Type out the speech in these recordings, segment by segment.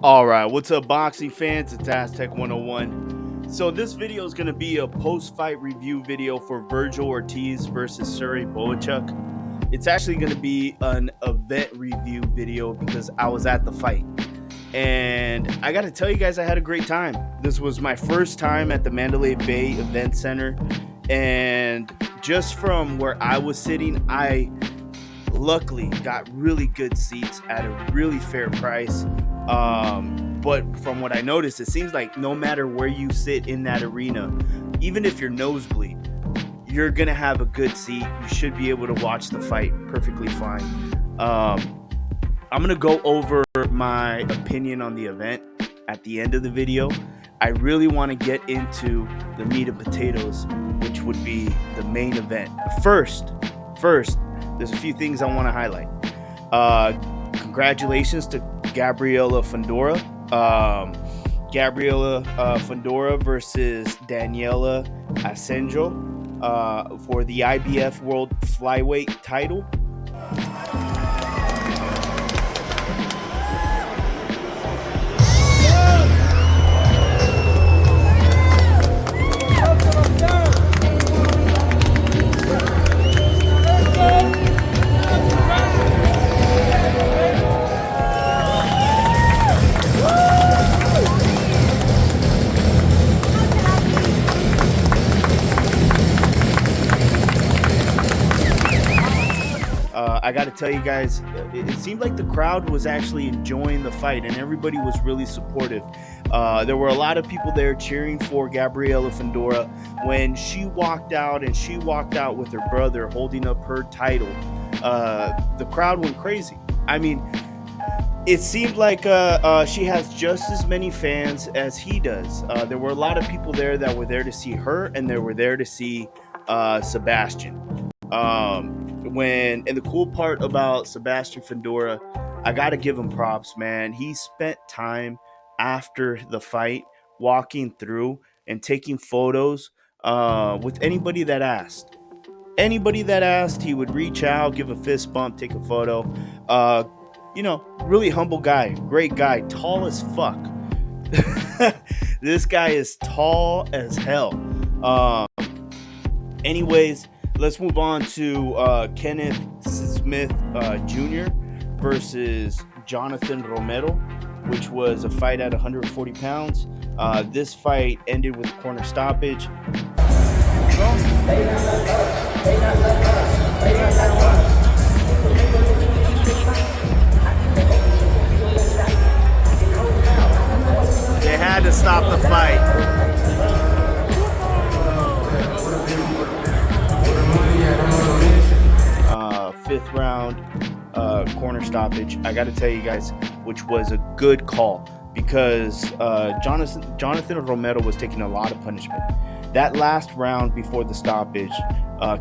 All right, what's up, boxing fans? It's Aztec 101. So this video is going to be a post-fight review video for Vergil Ortiz versus Serhii Bohachuk. It's actually going to be an event review video because I was at the fight. And I got to tell you guys, I had a great time. This was my first time at the Mandalay Bay Event Center. And just from where I was sitting, I luckily got really good seats at a really fair price. But from what I noticed, it seems like no matter where you sit in that arena, even if you're nosebleed, you're gonna have a good seat. You should be able to watch the fight perfectly fine. I'm gonna go over my opinion on the event at the end of the video. I really want to get into the meat and potatoes, which would be the main event. First, there's a few things I want to highlight. Congratulations to Gabriela Fundora. Gabriela Fundora versus Daniela Asenjo for the IBF World Flyweight title. I got to tell you guys, it seemed like the crowd was actually enjoying the fight and everybody was really supportive. There were a lot of people there cheering for Gabriela Fundora. When she walked out with her brother holding up her title, the crowd went crazy. I mean, it seemed like she has just as many fans as he does. There were a lot of people there that were there to see her, and they were there to see Sebastian. And the cool part about Sebastian Fundora, I gotta give him props, man. He spent time after the fight walking through and taking photos with anybody that asked. Anybody that asked, he would reach out, give a fist bump, take a photo. Really humble guy, great guy, tall as fuck. This guy is tall as hell. Anyways, let's move on to Kenneth Smith Jr. versus Jonathan Romero, which was a fight at 140 pounds. This fight ended with a corner stoppage. They had to stop the fight. Fifth round corner stoppage. I got to tell you guys, which was a good call because Jonathan Romero was taking a lot of punishment. That last round before the stoppage,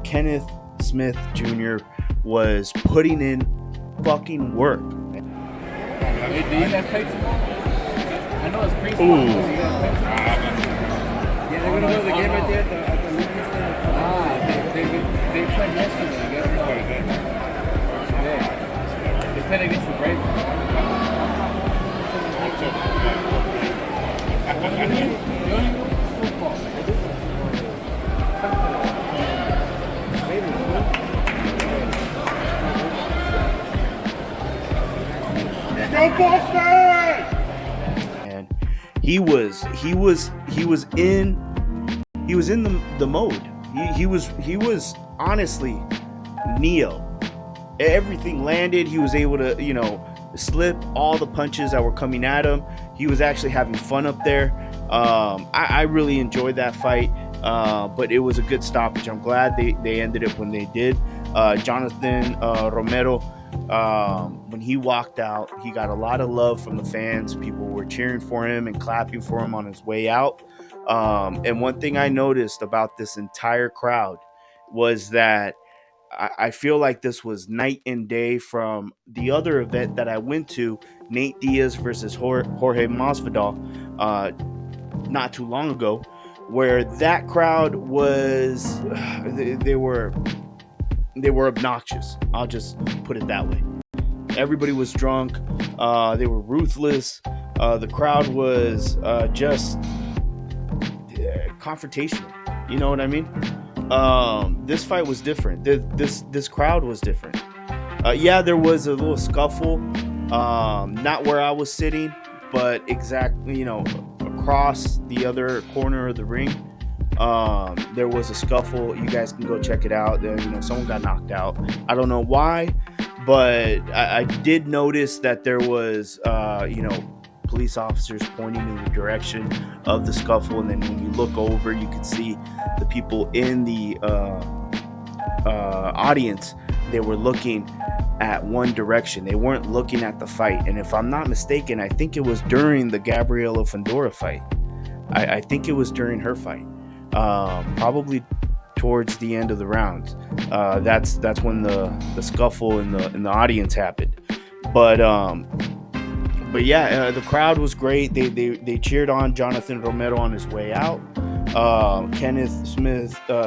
Kenneth Smith Jr. was putting in fucking work. Hey, do you guys play tomorrow? I know it's pretty small. Ooh. Yeah, they're going to go to the game right there at the Lucas Center. They played yesterday. I guess today. They played against the Braves. And he was in the mode. He was honestly Neo. Everything landed. He was able to slip all the punches that were coming at him. He was actually having fun up there. I really enjoyed that fight, but it was a good stoppage. I'm glad they ended it when they did. Jonathan Romero, when he walked out, he got a lot of love from the fans. People were cheering for him and clapping for him on his way out. And one thing I noticed about this entire crowd was that I feel like this was night and day from the other event that I went to, Nate Diaz versus Jorge Masvidal, not too long ago, where that crowd was, they were obnoxious. I'll just put it that way. Everybody was drunk. They were ruthless. The crowd was just confrontational. You know what I mean? This fight was different. This crowd was different. Yeah, there was a little scuffle. Not where I was sitting, but exactly, across the other corner of the ring. There was a scuffle. You guys can go check it out. There, someone got knocked out. I don't know why, but I did notice that there was, police officers pointing in the direction of the scuffle, and then when you look over, you could see the people in the audience. They were looking at one direction. They weren't looking at the fight. And if I'm not mistaken, I think it was during the Gabriela Fundora fight. I think it was during her fight. Probably towards the end of the round. That's when the scuffle in the audience happened. But yeah, the crowd was great. They cheered on Jonathan Romero on his way out. Kenneth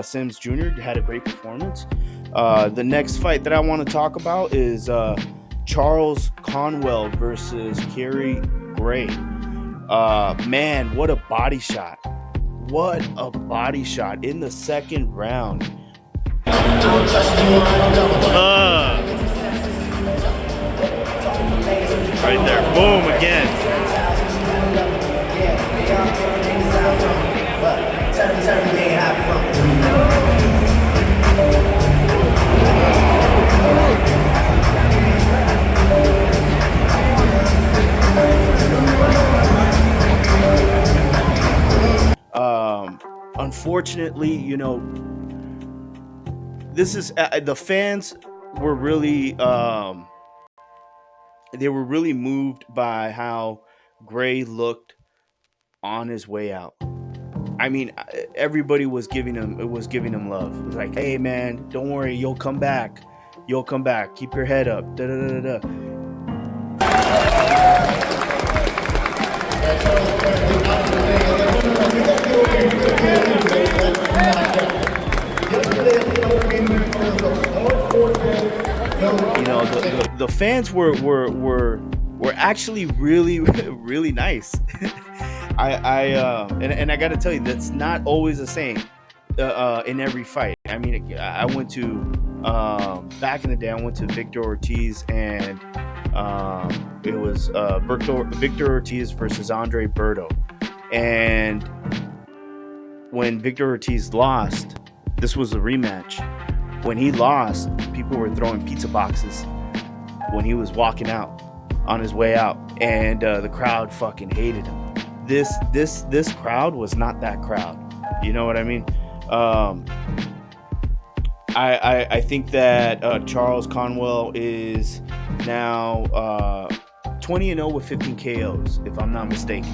Sims Jr. had a great performance. The next fight that I want to talk about is Charles Conwell versus Kerry Gray. Man, what a body shot. What a body shot in the second round. Right there. Boom again. Unfortunately, this is the fans were really they were really moved by how Gray looked on his way out. I mean, everybody was giving him love. It was like, hey man, don't worry, you'll come back. Keep your head up. Da, da, da, da. The fans were actually really really nice. And I got to tell you, that's not always the same in every fight. I mean, I went to back in the day, I went to Victor Ortiz, and it was Victor Ortiz versus Andre Berto. And when Victor Ortiz lost, this was a rematch. When he lost, people were throwing pizza boxes when he was walking out on his way out, and the crowd fucking hated him. This crowd was not that crowd. You know what I mean? I think that Charles Conwell is now 20-0 with 15 KOs, if I'm not mistaken.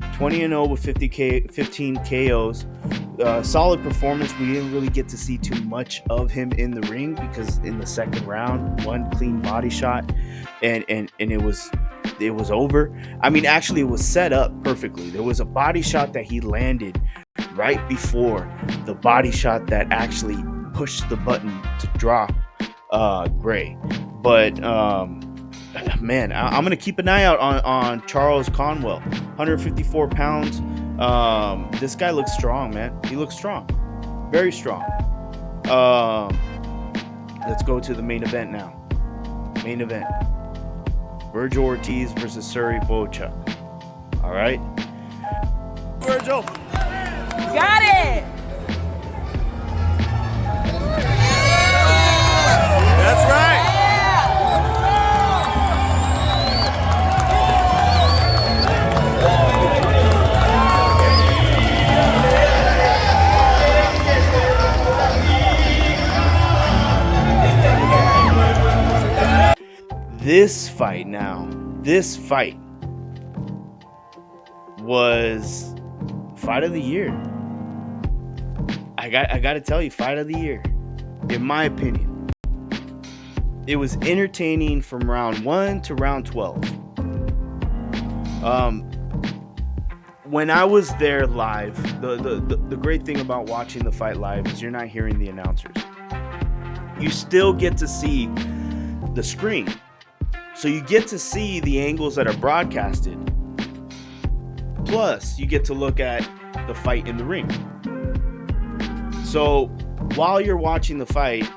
20-0 with 15 KOs. Solid performance. We didn't really get to see too much of him in the ring because in the second round, one clean body shot, and it was over. I mean, actually, it was set up perfectly. There was a body shot that he landed right before the body shot that actually pushed the button to drop Gray. But man, I'm gonna keep an eye out on Charles Conwell. 154 pounds. This guy looks strong, man. He looks strong, very strong. Let's go to the main event now. Main event: Vergil Ortiz versus Serhii Bohachuk. All right, Vergil. Got it. That's right. This fight was fight of the year. I got to tell you, fight of the year, in my opinion. It was entertaining from round 1 to round 12. When I was there live, the great thing about watching the fight live is you're not hearing the announcers. You still get to see the screen. So you get to see the angles that are broadcasted, Plus, you get to look at the fight in the ring. So while you're watching the fight,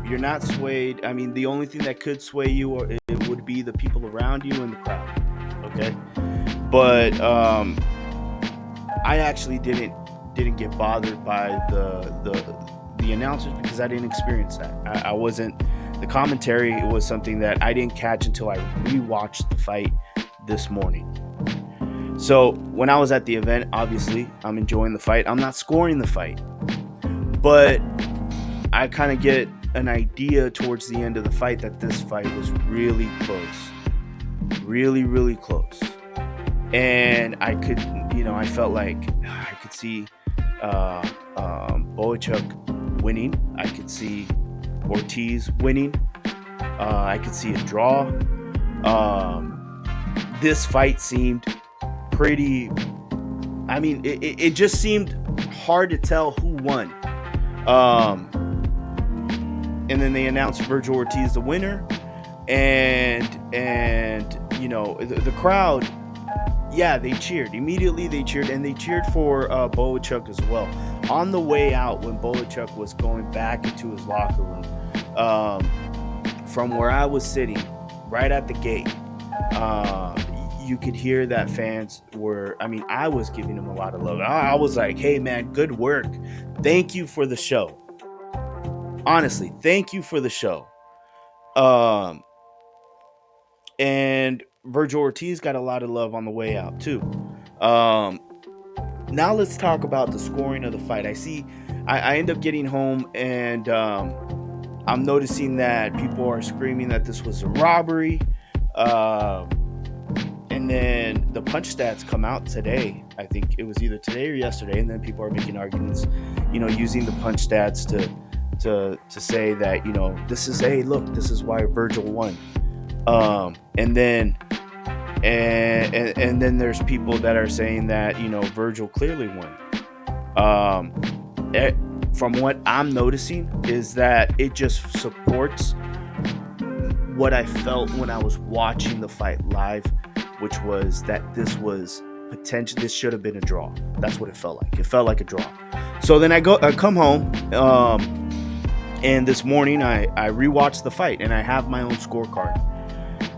you're not swayed. I mean, the only thing that could sway you it would be the people around you and the crowd. Okay, but I actually didn't get bothered by the announcers because I didn't experience that. I wasn't. The commentary was something that I didn't catch until I rewatched the fight this morning. So when I was at the event, obviously I'm enjoying the fight. I'm not scoring the fight, but I kind of get an idea towards the end of the fight that this fight was really close, really close. And I could, I felt like I could see Bohachuk winning. I could see Ortiz winning. I could see a draw. This fight seemed pretty. I mean, it just seemed hard to tell who won. And then they announced Vergil Ortiz the winner, and the crowd, yeah, they cheered immediately. They cheered, and they cheered for Bohachuk as well. On the way out, when Bohachuk was going back into his locker room, from where I was sitting, right at the gate, you could hear that fans were. I mean, I was giving him a lot of love. I was like, "Hey, man, good work. Thank you for the show. Honestly, thank you for the show." And Vergil Ortiz got a lot of love on the way out too. Now let's talk about the scoring of the fight. I end up getting home and I'm noticing that people are screaming that this was a robbery. And then the punch stats come out today. I think it was either today or yesterday. And then people are making arguments, using the punch stats to say that, this is, hey, look, this is why Vergil won. And then there's people that are saying that, Vergil clearly won. From what I'm noticing is that it just supports what I felt when I was watching the fight live, which was that this was potential. This should have been a draw. That's what it felt like. It felt like a draw. So then I come home, and this morning I rewatched the fight, and I have my own scorecard.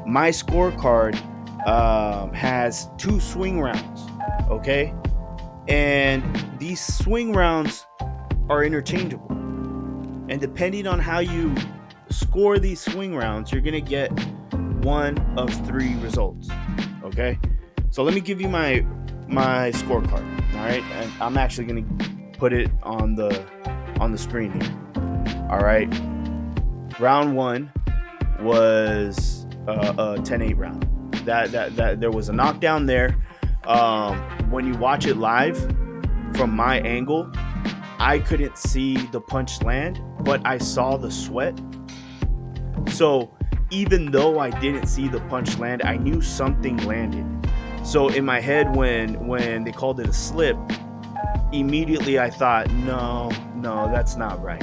My scorecard has 2 swing rounds, okay? And these swing rounds are interchangeable. And depending on how you score these swing rounds, you're going to get one of 3 results, okay? So let me give you my scorecard, all right? And I'm actually going to put it on the screen here. All right. Round 1 was a 10-8 round. That there was a knockdown there. When you watch it live from my angle, I couldn't see the punch land, but I saw the sweat. So even though I didn't see the punch land, I knew something landed. So in my head, when they called it a slip, immediately I thought, no, that's not right.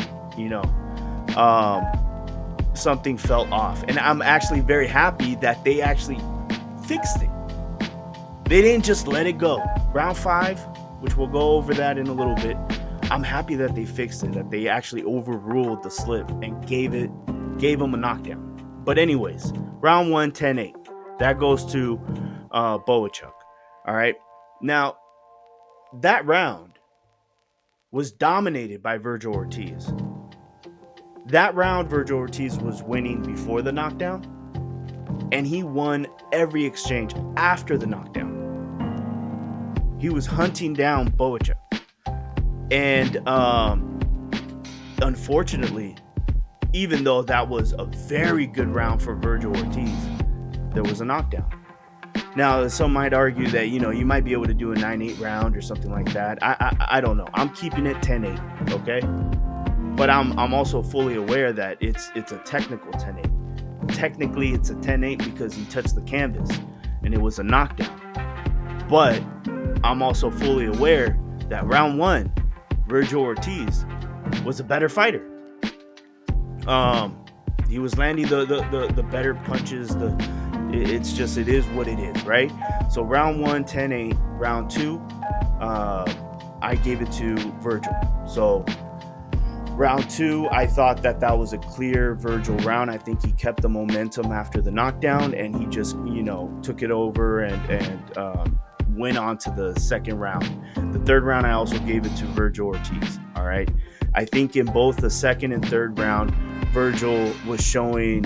Something fell off. And I'm actually very happy that they actually fixed it. They didn't just let it go. Round 5, which we'll go over that in a little bit, I'm happy that they fixed it, that they actually overruled the slip and gave them a knockdown. But anyways, round 1, 10-8. That goes to Bohachuk. All right. Now, that round was dominated by Vergil Ortiz. That round, Vergil Ortiz was winning before the knockdown, and he won every exchange after the knockdown. He was hunting down Bohachuk. And unfortunately, even though that was a very good round for Vergil Ortiz, there was a knockdown. Now, some might argue that, you might be able to do a 9-8 round or something like that. I don't know. I'm keeping it 10-8, okay? But I'm also fully aware that it's a technical 10-8. Technically, it's a 10-8 because he touched the canvas and it was a knockdown. But I'm also fully aware that round 1, Vergil Ortiz was a better fighter. He was landing the better punches. It's just, it is what it is, right? So round 1, 10-8. Round 2, I gave it to Vergil. So round 2, I thought that was a clear Vergil round. I think he kept the momentum after the knockdown, and he just, took it over and went on to the second round. The third round, I also gave it to Vergil Ortiz. All right. I think in both the second and third round, Vergil was showing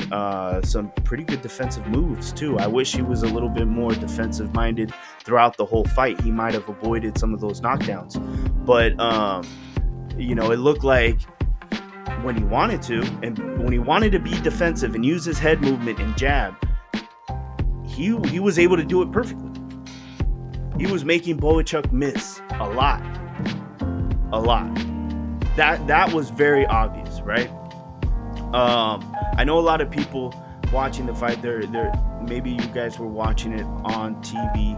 some pretty good defensive moves too. I wish he was a little bit more defensive minded throughout the whole fight. He might have avoided some of those knockdowns, but it looked like when he wanted to, and when he wanted to be defensive and use his head movement and jab, he was able to do it perfectly. He was making Bohachuk miss a lot. That was very obvious, right? I know a lot of people watching the fight. Maybe you guys were watching it on TV,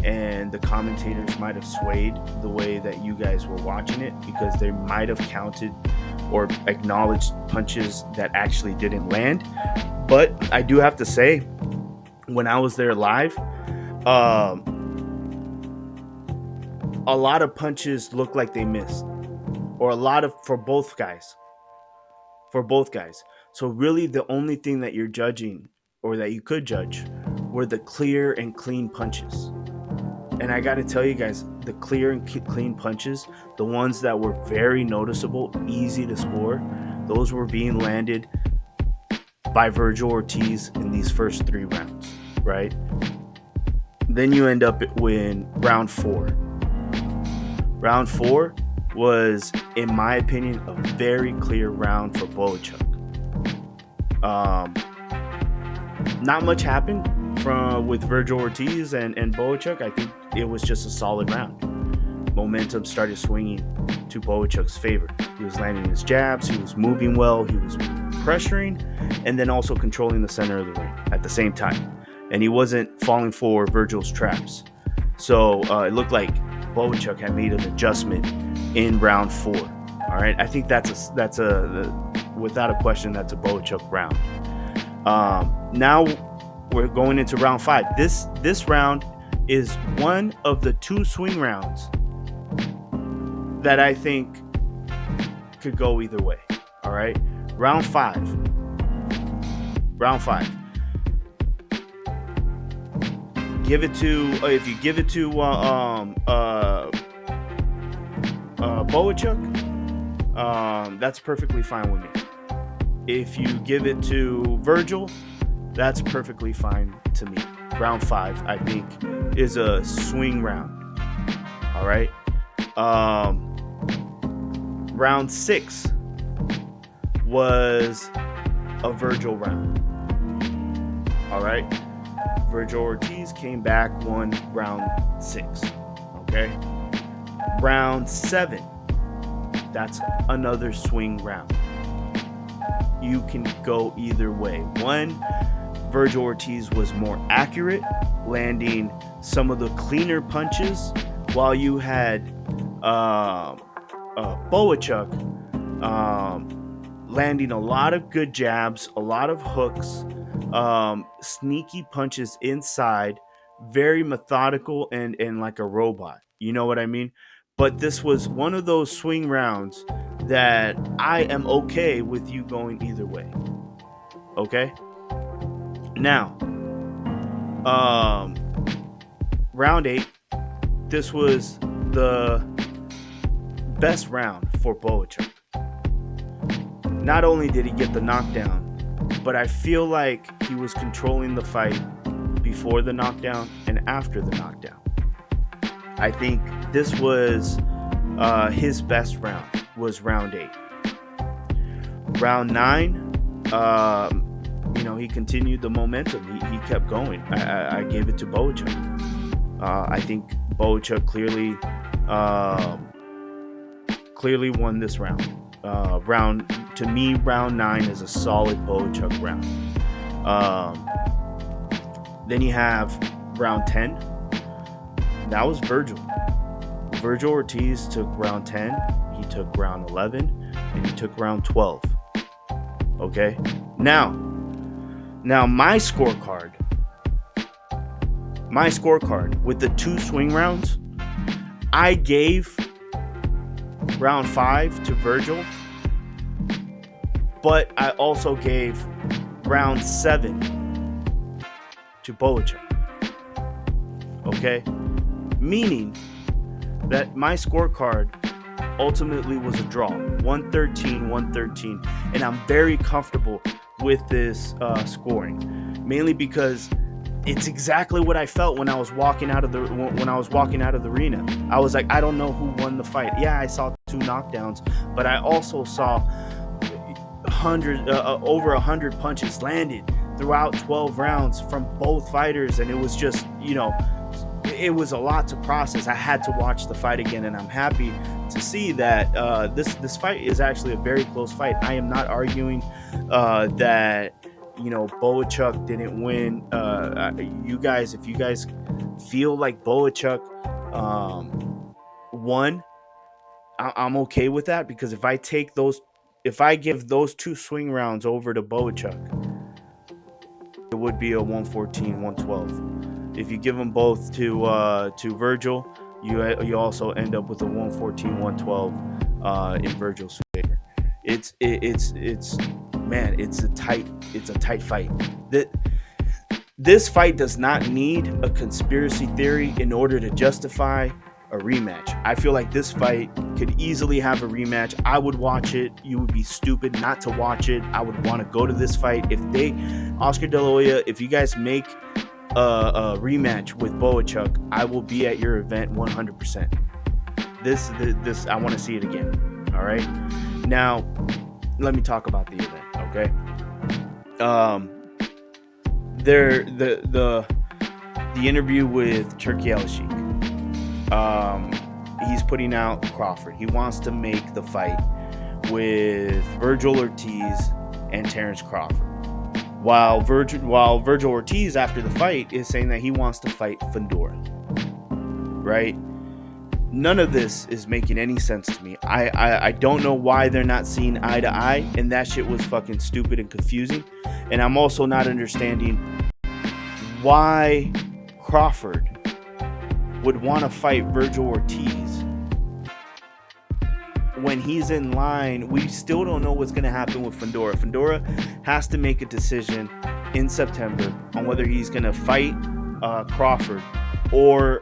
and the commentators might have swayed the way that you guys were watching it, because they might have counted or acknowledged punches that actually didn't land. But I do have to say, when I was there live, a lot of punches looked like they missed, or for both guys. So really the only thing that you're judging, or that you could judge, were the clear and clean punches. And I got to tell you guys, the clear and clean punches, the ones that were very noticeable, easy to score, those were being landed by Vergil Ortiz in these first 3 rounds, right? Then you end up in round 4. Round 4 was, in my opinion, a very clear round for Bohachuk. Not much happened with Vergil Ortiz and Bohachuk. I think it was just a solid round. Momentum started swinging to Bohachuk's favor. He was landing his jabs, he was moving well, he was pressuring, and then also controlling the center of the ring at the same time. And he wasn't falling for Vergil's traps. So it looked like Bohachuk had made an adjustment in round 4. All right, I think that's without a question, that's a Bohachuk round. Now we're going into round 5. This round is one of the 2 swing rounds that I think could go either way. All right, round 5. Give it to if you give it to Bohachuk, that's perfectly fine with me. If you give it to Vergil, that's perfectly fine to me. Round 5, I think, is a swing round. All right. Round 6 was a Vergil round. All right. Vergil Ortiz came back, won round 6. Okay. Round 7, that's another swing round. You can go either way. One, Vergil Ortiz was more accurate, landing some of the cleaner punches, while you had Bohachuk landing a lot of good jabs, a lot of hooks, sneaky punches inside, very methodical and like a robot. You know what I mean? But this was one of those swing rounds that I am okay with you going either way. Okay? Now, round 8, this was the best round for Bohachuk. Not only did he get the knockdown, but I feel like he was controlling the fight before the knockdown and after the knockdown. I think this was his best round, was round 8. Round 9, he continued the momentum. He kept going. I gave it to Bohachuk. I think Bohachuk clearly won this round. To me, round 9 is a solid Bohachuk round. Then you have round 10. That was Vergil. Vergil Ortiz took round 10. He took round 11, and he took round 12. Okay. Now my scorecard my scorecard with the 2 swing rounds, I gave round 5 to Vergil, but I also gave round 7 to Bohachuk. Okay? Meaning that my scorecard ultimately was a draw, 113, and I'm very comfortable with this scoring, mainly because it's exactly what I felt when I was walking out of the arena. I was like, I don't know who won the fight. Yeah, I saw 2 knockdowns, but I also saw over 100 punches landed throughout 12 rounds from both fighters, and it was just, it was a lot to process. I had to watch the fight again, and I'm happy to see that this fight is actually a very close fight. I am not arguing that Bohachuk didn't win. If you guys feel like Bohachuk won, I'm okay with that, because if I give those 2 swing rounds over to Bohachuk, it would be a 114-112. If you give them both to Vergil, you also end up with a 114-112 in Vergil's favor. It's a tight fight. This fight does not need a conspiracy theory in order to justify a rematch. I feel like this fight could easily have a rematch. I would watch it. You would be stupid not to watch it. I would want to go to this fight. Oscar De La Hoya, if you guys make a rematch with Bohachuk, I will be at your event 100%. This I want to see it again. All right. Now, let me talk about the event. Okay. The interview with Serhii Al-Sheikh. He's putting out Crawford. He wants to make the fight with Vergil Ortiz and Terrence Crawford. While Vergil Ortiz, after the fight, is saying that he wants to fight Fundora. Right? None of this is making any sense to me. I don't know why they're not seeing eye to eye, and that shit was fucking stupid and confusing. And I'm also not understanding why Crawford would want to fight Vergil Ortiz when he's in line. We still don't know what's going to happen with Fundora. Fundora has to make a decision in September on whether he's going to fight Crawford or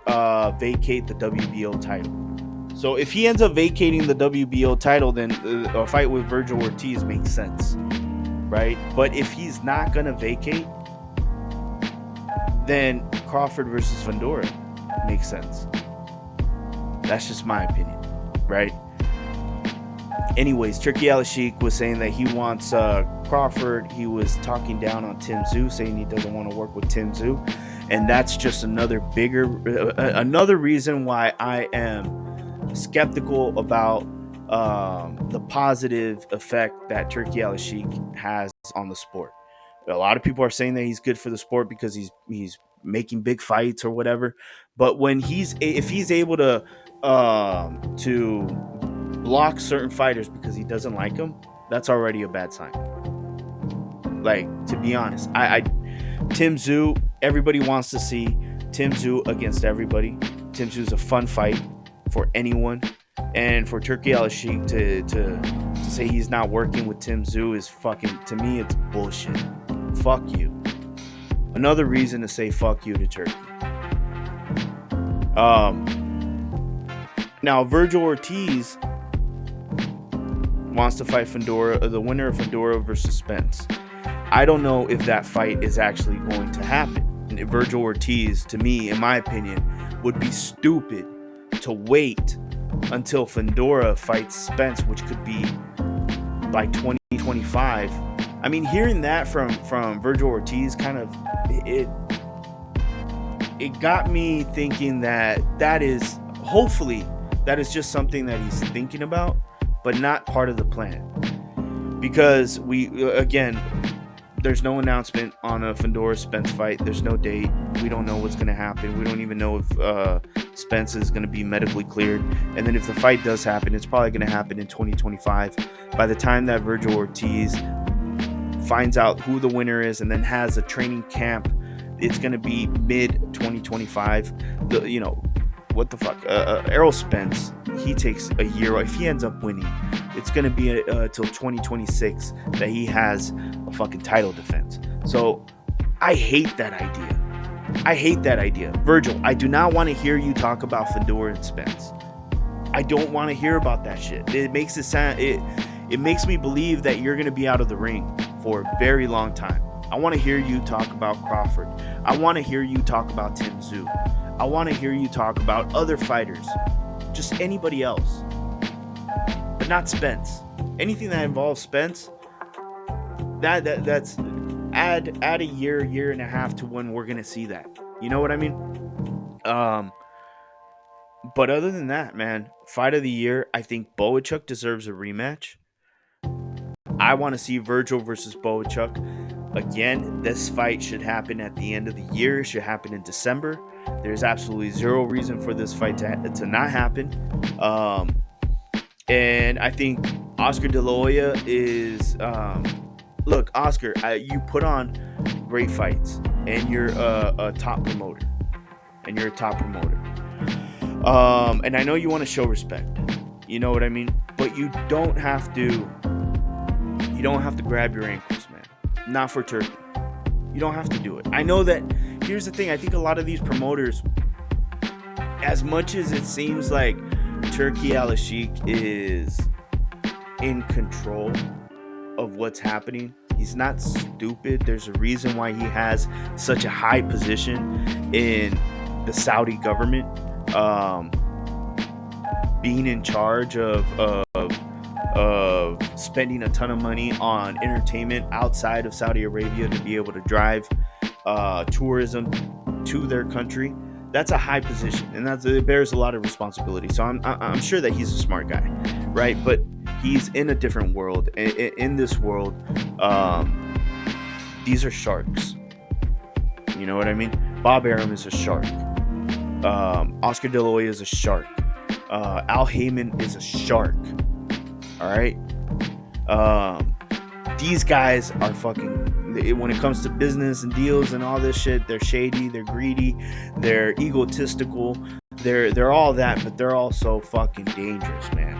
vacate the WBO title. So if he ends up vacating the WBO title, then a fight with Vergil Ortiz makes sense, right? But if he's not going to vacate, then Crawford versus Fundora makes sense. That's just my opinion, right? Anyways, Serhii Al-Sheikh was saying that he wants Crawford. He was talking down on Tim Tszyu, saying he doesn't want to work with Tim Tszyu, and that's just another reason why I am skeptical about the positive effect that Serhii Al-Sheikh has on the sport. A lot of people are saying that he's good for the sport because he's making big fights or whatever. But when if he's able to block certain fighters because he doesn't like them, that's already a bad sign. Like, to be honest, Tim Tszyu, everybody wants to see Tim Tszyu against everybody. Tim Tszyu is a fun fight for anyone, and for Serhii Al-Sheikh to say he's not working with Tim Tszyu is fucking, to me, it's bullshit. Fuck you. Another reason to say fuck you to Turkey. Now Vergil Ortiz wants to fight Fundora, the winner of Fundora versus Spence. I don't know if that fight is actually going to happen. Vergil Ortiz, to me, in my opinion, would be stupid to wait until Fundora fights Spence, which could be by 2025. I mean, hearing that from Vergil Ortiz kind of it got me thinking that is hopefully that is just something that he's thinking about, but not part of the plan. Because there's no announcement on a Fundora Spence fight. There's no date. We don't know what's going to happen. We don't even know if Spence is going to be medically cleared. And then if the fight does happen, it's probably going to happen in 2025. By the time that Vergil Ortiz finds out who the winner is and then has a training camp it's going to be mid 2025. What the fuck? Errol Spence, he takes a year. If he ends up winning, it's going to be till 2026 that he has a fucking title defense. So I hate that idea. Vergil, I do not want to hear you talk about Fedor and Spence. I don't want to hear about that shit. It makes it makes me believe that you're going to be out of the ring for a very long time. I want to hear you talk about Crawford. I want to hear you talk about Tim Tszyu. I want to hear you talk about other fighters. Just anybody else. But not Spence. Anything that involves Spence, that's add a year and a half to when we're going to see that. You know what I mean? But other than that, man, fight of the year, I think Bohachuk deserves a rematch. I want to see Vergil versus Bohachuk. Again, this fight should happen at the end of the year. It should happen in December. There's absolutely zero reason for this fight to not happen. And I think Oscar De La Hoya is... look, Oscar, you put on great fights. And you're a top promoter. And I know you want to show respect. You know what I mean? But you don't have to grab your ankles, man. Not for Turkey. You don't have to do it. I know that. Here's the thing. I think a lot of these promoters, as much as it seems like Serhii Al-Sheikh is in control of what's happening, he's not stupid. There's a reason why he has such a high position in the Saudi government, being in charge of spending a ton of money on entertainment outside of Saudi Arabia to be able to drive tourism to their country. That's a high position, and it bears a lot of responsibility. So I'm sure that he's a smart guy, right? But he's in a different world. In this world, these are sharks. You know what I mean? Bob Arum is a shark. Oscar De La Hoya is a shark. Al Heyman is a shark. All right. These guys are fucking. When it comes to business and deals and all this shit, they're shady, they're greedy, they're egotistical, they're all that, but they're also fucking dangerous, man.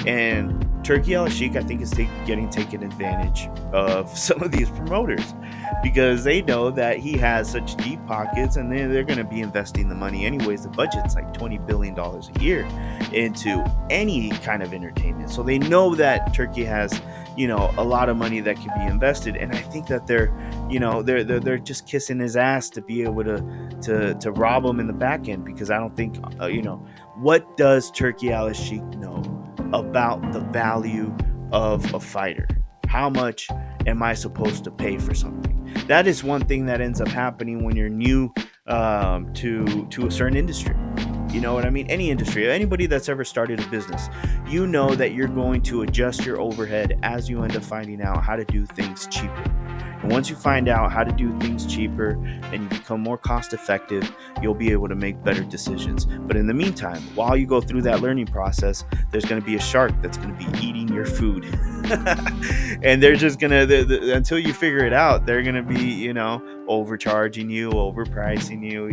And Serhii Al-Sheikh, I think, is getting taken advantage of some of these promoters because they know that he has such deep pockets, and they're going to be investing the money anyways. The budget's like $20 billion a year into any kind of entertainment. So they know that Turkey has, a lot of money that can be invested. And I think that they're just kissing his ass to be able to rob him in the back end, because I don't think, what does Serhii Al-Sheikh know about the value of a fighter? How much am I supposed to pay for something? That is one thing that ends up happening when you're new to a certain industry. You know what I mean? Any industry, anybody that's ever started a business, you know that you're going to adjust your overhead as you end up finding out how to do things cheaper. And once you find out how to do things cheaper and you become more cost effective, you'll be able to make better decisions. But in the meantime, while you go through that learning process, there's going to be a shark that's going to be eating your food. And they're just going to, until you figure it out, they're going to be, overcharging you, overpricing you,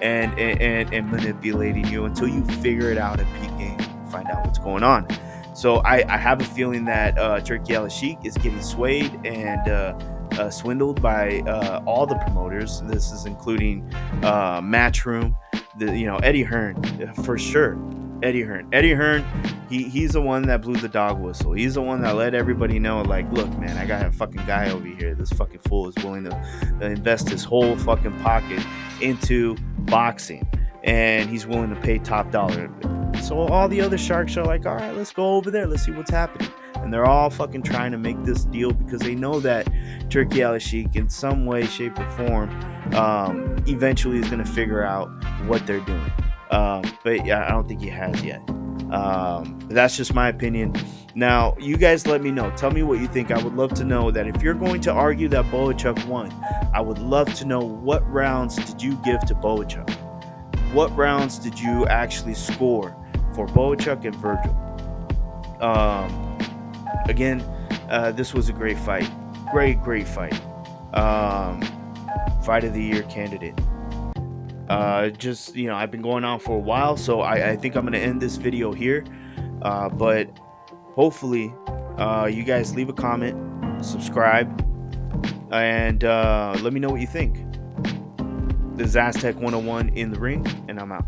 and manipulating you until you figure it out at peak game, find out what's going on. So I have a feeling that Serhii Al-Sheikh is getting swayed and swindled by all the promoters. This is including Matchroom, Eddie Hearn, for sure. Eddie Hearn, he's the one that blew the dog whistle. He's the one that let everybody know, like, look, man, I got a fucking guy over here. This fucking fool is willing to invest his whole fucking pocket into boxing, and he's willing to pay top dollar. So all the other sharks are like, all right, let's go over there. Let's see what's happening. And they're all fucking trying to make this deal because they know that Serhii Al-Sheikh, in some way, shape, or form, eventually is going to figure out what they're doing. But yeah, I don't think he has yet. That's just my opinion. Now, you guys let me know. Tell me what you think. I would love to know that. If you're going to argue that Bohachuk won, I would love to know, what rounds did you give to Bohachuk? What rounds did you actually score for Bohachuk and Vergil? Again, this was a great fight. Great fight. Fight of the Year candidate. Just, you know, I've been going on for a while, so I think I'm going to end this video here. But hopefully you guys leave a comment, subscribe, and let me know what you think. This is Aztec 101 in the ring, and I'm out.